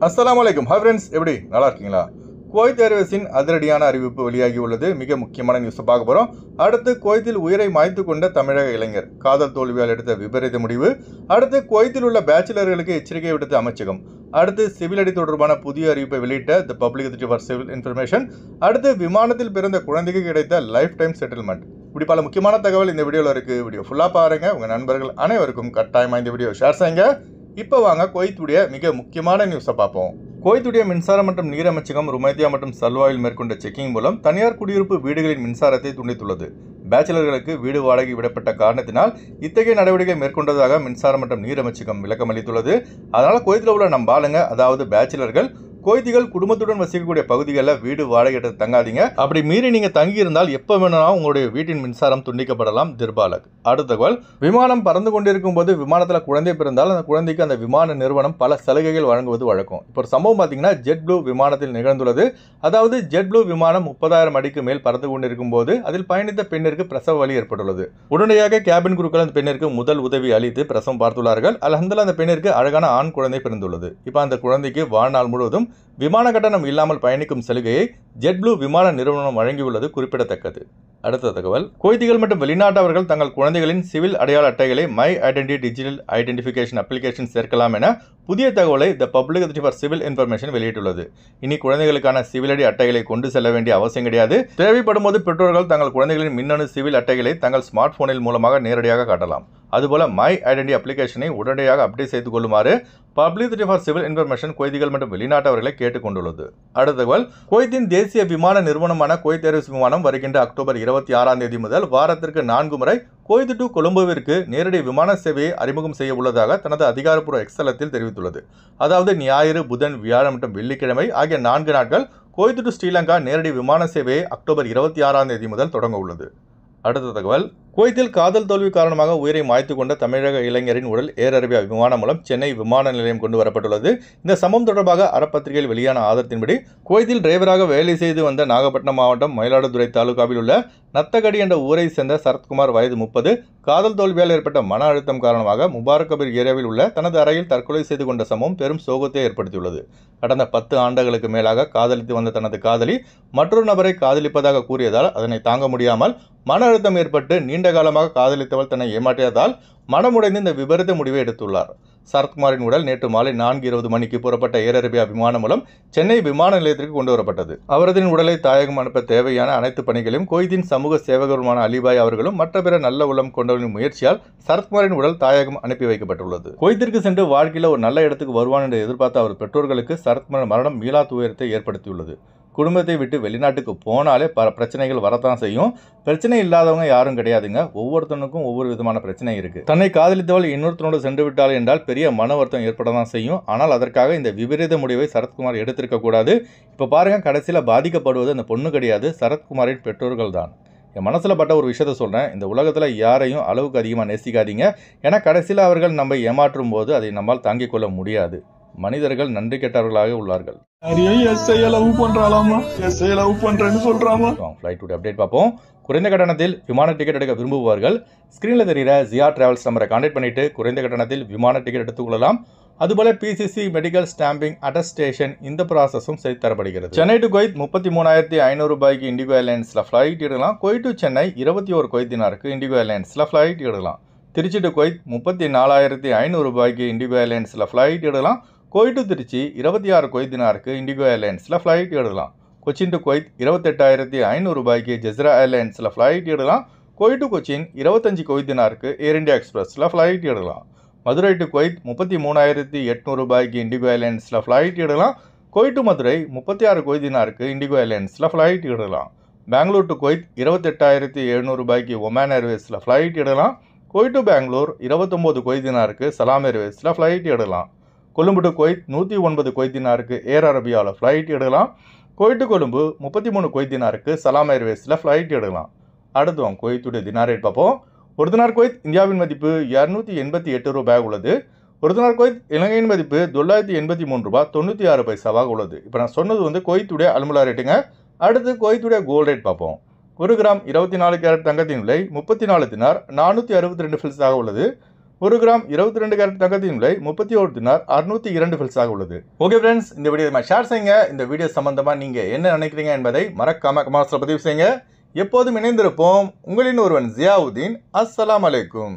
அஸ்ஸலாமு அலைக்கும். Hi friends, எப்படி நல்லா இருக்கீங்களா? குவைத் ஏர்வேஸின் அதிரடியான அறிவிப்பு வெளியாகி உள்ளது. மிக முக்கியமான நியூஸை பார்க்க போகிறோம். அடுத்து குவைத்தில் உயிரை மாய்த்து கொண்ட தமிழக இளைஞர் காதல் தோல்வியால் எடுத்த விபரீத முடிவு. அடுத்து குவைத்தில் உள்ள பேச்சுலர்களுக்கு எச்சரிக்கை விடுத்த அமைச்சகம். அடுத்து சிவில் அடி தொடர்பான புதிய அறிவிப்பை வெளியிட்ட the public authority for civil information. அடுத்து விமானத்தில் பிறந்த குழந்தைக்கு கிடைத்த லைஃப் டைம் செட்டில்மெண்ட். இப்படி பல முக்கியமான தகவல் இந்த வீடியோவில் இருக்குது. வீடியோ ஃபுல்லாக பாருங்கள். உங்கள் நண்பர்கள் அனைவருக்கும் கட்டாயமாக இந்த வீடியோ ஷேர் செய்யுங்க. இப்போ வாங்க குவைத்துடைய மிக முக்கியமான நியூஸை பார்ப்போம். குவைத்துடைய மின்சாரம் மற்றும் நீர் அமைச்சகம் ருமைத்தியா மற்றும் சல்வாவில் மேற்கொண்ட செக்கிங் மூலம் தனியார் குடியிருப்பு வீடுகளின் மின்சாரத்தை துண்டித்துள்ளது. பேச்சுலர்களுக்கு வீடு வாடகை விடப்பட்ட காரணத்தினால் இத்தகைய நடவடிக்கை மேற்கொண்டதாக மின்சாரம் மற்றும் நீர் அமைச்சகம் விளக்கம் அளித்துள்ளது. அதனால் குவைத்தில் உள்ள நம்ம ஆளுங்க, அதாவது பேச்சுலர்கள், குவைத்திகள் குடும்பத்துடன் வசிக்கக்கூடிய பகுதிகளில் வீடு வாடகை எடுத்து தங்காதீங்க. அப்படி மீறி நீங்க தங்கி இருந்தால் எப்போ வேணும்னாலும் உங்களுடைய வீட்டின் மின்சாரம் துண்டிக்கப்படலாம். திர்பாலக். அடுத்த தகவல், விமானம் பறந்து கொண்டிருக்கும் போது விமானத்தில் குழந்தை பிறந்தால் அந்த குழந்தைக்கு அந்த விமான நிறுவனம் பல சலுகைகள் வழங்குவது வழக்கம். இப்போ ஒரு சம்பவம் பார்த்தீங்கன்னா ஜெட் ப்ளூ விமானத்தில் நிகழ்ந்துள்ளது. அதாவது ஜெட் ப்ளூ விமானம் 30,000 அடிக்கு மேல் பறந்து கொண்டிருக்கும் போது அதில் பயணித்த பெண்ணிற்கு பிரசவ வலி ஏற்பட்டுள்ளது. உடனடியாக கேபின் குருக்கள் அந்த பெண்ணிற்கு முதல் உதவி அளித்து பிரசவம் பார்த்துள்ளார்கள். அல்ஹம்துலில்லாஹ் அந்த பெண்ணிற்கு அழகான ஆண் குழந்தை பிறந்துள்ளது. இப்போ அந்த குழந்தைக்கு வாழ்நாள் முழுவதும் விமான கட்டணம் இல்லாமல் பயணிக்கும் சலுகையை ஜெட் ப்ளூ விமான நிறுவனம் வழங்கியுள்ளது குறிப்பிடத்தக்கது. அடுத்த தகவல், குவைத்திகள் மற்றும் வெளிநாட்டவர்கள் தங்கள் குழந்தைகளின் சிவில் அடையாள அட்டைகளை my identity digital identification application சேர்க்கலாம் என புதிய தகவலை the public authority for civil information வெளியிட்டுள்ளது. இனி குழந்தைகளுக்கான சிவில் அடி அட்டைகளை கொண்டு செல்ல வேண்டிய அவசியம் கிடையாது. தேவைப்படும் போது பெற்றோர்கள் தங்கள் குழந்தைகளின் மின்னணு சிவில் அட்டைகளை தங்கள் ஸ்மார்ட் போனில் மூலமாக நேரடியாக காட்டலாம். அதுபோல மை ஐடென்டி அப்ளிகேஷனை உடனடியாக அப்டேட் செய்து கொள்ளுமாறு public authority for civil information குவைத்திகள் மற்றும் வெளிநாட்டவர்களை கேட்டுக்கொண்டுள்ளது. அடுத்த தகவல், குவைத்தின் தேசிய விமான நிறுவனமான குவைத் ஏர்வேஸ் விமானம் வருகின்ற அக்டோபர் 26 முதல் வாரத்திற்கு 4 முறை குவைத் டு கொழும்புவிற்கு நேரடி விமான சேவையை அறிமுகம் செய்ய உள்ளதாக தனது அதிகாரப்பூர்வ எக்ஸ் தளத்தில் தெரிவித்துள்ளது. அதாவது ஞாயிறு, புதன், வியாழன் மற்றும் வெள்ளிக்கிழமை ஆகிய 4 நாட்கள் குவைத் டு ஸ்ரீலங்கா நேரடி விமான சேவையை அக்டோபர் 26 முதல் தொடங்க உள்ளது. அடுத்த தகவல், குவைத்தில் காதல் தோல்வி காரணமாக உயிரை மாய்த்து கொண்ட தமிழக இளைஞரின் உடல் ஏர் அரேபியா விமானம் மூலம் சென்னை விமான நிலையம் கொண்டு வரப்பட்டுள்ளது. இந்த சம்பவம் தொடர்பாக அறப்பத்திரிகையில் வெளியான ஆதாரத்தின்படி குவைத்தில் டிரைவராக வேலை செய்து வந்த நாகப்பட்டினம் மாவட்டம் மயிலாடுதுறை தாலுகாவில் உள்ள நத்தகடி என்ற ஊரை சேர்ந்த சரத்குமார் வயது 30 காதல் தோல்வியால் ஏற்பட்ட மன அழுத்தம் காரணமாக முபாரக்கபீர் ஏரியாவில் உள்ள தனது அறையில் தற்கொலை செய்து கொண்ட சம்பவம் பெரும் சோகத்தை ஏற்படுத்தியுள்ளது. கடந்த 10 ஆண்டுகளுக்கு மேலாக காதலித்து வந்த தனது காதலி மற்றொரு நபரை காதலிப்பதாக கூறியதால் அதனை தாங்க முடியாமல் மன அழுத்தம் ஏற்பட்டு நீண்ட காலமாக காதலித்தவள் தன்னை ஏமாற்றியதால் மனமுடைந்து இந்த விபரீத முடிவை எடுத்துள்ளார். சரத்குமாரின் உடல் நேற்று மாலை 4:20 மணிக்கு புறப்பட்ட ஏர் அரேபியா விமானம் மூலம் சென்னை விமான நிலையத்திற்கு கொண்டு வரப்பட்டது. அவரது உடலை தாயகம் அனுப்ப தேவையான அனைத்து பணிகளையும் குவைத்தின் சமூக சேவகருமான அலிபாய் அவர்களும் மற்ற பிற நல்ல உள்ளம் கொண்டவர்களின் முயற்சியால் சரத்குமாரின் உடல் தாயகம் அனுப்பி வைக்கப்பட்டுள்ளது. குவைத்திற்கு சென்று வாழ்க்கையில் ஒரு நல்ல இடத்துக்கு வருவான் என்று எதிர்பார்த்த அவர் பெற்றோர்களுக்கு சரத்குமார் மரணம் மீளா துயரத்தை ஏற்படுத்தியுள்ளது. குடும்பத்தை விட்டு வெளிநாட்டுக்கு போனாலே பல பிரச்சனைகள் வரத்தான் செய்யும். பிரச்சனை இல்லாதவங்க யாரும் கிடையாதுங்க. ஒவ்வொருத்தனுக்கும் ஒவ்வொரு விதமான பிரச்சனை இருக்கு. தன்னை காதலித்தவள் இன்னொருத்தனோடு சென்று விட்டாள் என்றால் பெரிய மன வருத்தம் ஏற்பட தான் செய்யும். ஆனால் அதற்காக இந்த விபரீத முடிவை சரத்குமார் எடுத்திருக்க கூடாது. இப்போ பாருங்க, கடைசியில் பாதிக்கப்படுவது அந்த பொண்ணு கிடையாது, சரத்குமாரின் பெற்றோர்கள் தான். என் மனசில் பட்ட ஒரு விஷயத்த சொல்கிறேன். இந்த உலகத்தில் யாரையும் அளவுக்கு அதிகமாக நேசிக்காதீங்க. ஏன்னா கடைசியில் அவர்கள் நம்ம ஏமாற்றும் போது அதை நம்மால் தாங்கிக் கொள்ள முடியாது. மனிதர்கள் நன்றி கெட்டவர்களாக உள்ளார்கள். அப்டேட் பார்ப்போம். குறைந்த கட்டணத்தில் விமான டிக்கெட் எடுக்க விரும்புபவர்கள் ஸ்கிரீனில் தெரிகிற ஜியா டிராவல்ஸ் நம்பரை கான்டாக்ட் பண்ணிட்டு குறைந்த கட்டணத்தில் விமான டிக்கெட் எடுத்துக்கொள்ளலாம். அதுபோல பிசிசி மெடிக்கல் ஸ்டாம்பிங் அட்டஸ்டேஷன் இந்த ப்ராசஸும் செய்து தரப்படுகிறது. சென்னை டு குவைத் 33,500 ரூபாய்க்கு இண்டிகோ ஏர்லைன்ஸில் ஃப்ளைட் எடுக்கலாம். குவைத் டு சென்னை 21 குவைத் தினாருக்கு இண்டிகோ ஏர்லைன்ஸில் ஃப்ளைட் எடுக்கலாம். திருச்சி டு குவைத் 34,500 ரூபாய்க்கு இண்டிகோ ஏர்லைன்ஸில் ஃப்ளைட் எடுக்கலாம். குவைத் டு திருச்சி 26 குவைத் தினாருக்கு இண்டிகோ ஏர்லைன்ஸில் ஃப்ளைட் எடுக்கலாம். கொச்சின் டு குவைத் 28,500 ரூபாய்க்கு ஜெஸ்ரா ஏர்லைன்ஸில் ஃப்ளைட் எடுக்கலாம். குவைத் டு கொச்சின் 25 குவைத் தினாருக்கு ஏர் இந்தியா எக்ஸ்பிரஸில் ஃப்ளைட் எடுக்கலாம். மதுரை டு குவைத் 33,800 ரூபாய்க்கு இண்டிகோ ஏர்லைன்ஸில் ஃப்ளைட் எடுக்கலாம். குவைத் டு மதுரை 36 குவைத் தினாருக்கு இண்டிகோ ஏர்லைன்ஸில் ஃப்ளைட் எடுக்கலாம். பெங்களூர் டு குவைத் 28,700 ரூபாய்க்கு ஒமான் ஏர்வேஸில் ஃப்ளைட் எடுக்கலாம். குவைத் டு பெங்களூர் 29 குவைத் தினாருக்கு சலாம் ஏர்வேஸில் ஃப்ளைட் எடுக்கலாம். கொழும்பு டு குவைத் 109 குவைத் தினாருக்கு ஏர் அரேபியாவில் ஃப்ளைட் எடுக்கலாம். குவைத் டு கொழும்பு 33 குவைத் தினாருக்கு சலாம் ஏர்வேஸில் ஃப்ளைட் எடுக்கலாம். அடுத்து குவைத்துடைய தினார் ரேட் பார்ப்போம். ஒரு தினார் குவைத் இந்தியாவின் மதிப்பு 288 ரூபாய் உள்ளது. ஒரு தினார் குவைத் இலங்கையின் மதிப்பு 983 ரூபாய் 96 பைசாவாக உள்ளது. இப்போ நான் சொன்னது குவைத்துடைய அலுமலா ரேட்டுங்க. அடுத்து குவைத்துடைய கோல்ட் ரேட் பார்ப்போம். 1 கிராம் 24 கேரட் தங்கத்தின் விலை 34 தினார் 462 ஃபில்ஸாக உள்ளது. 1 கிராம் 22 கேரட் தங்கத்தின் விலை 31 தினார் 602 ஃபில்ஸாக உள்ளது. ஓகே ஃப்ரெண்ட்ஸ், இந்த வீடியோ ஷேர் செய்யுங்க. இந்த வீடியோ சம்பந்தமாக நீங்கள் என்ன நினைக்கிறீங்க என்பதை மறக்காம கமெண்ட்ஸில் பதிவு செய்யுங்க. எப்போதும் இணைந்திருப்போம். உங்களின் ஒருவன் ஜியாவுதீன். அஸ்ஸலாமு அலைக்கும்.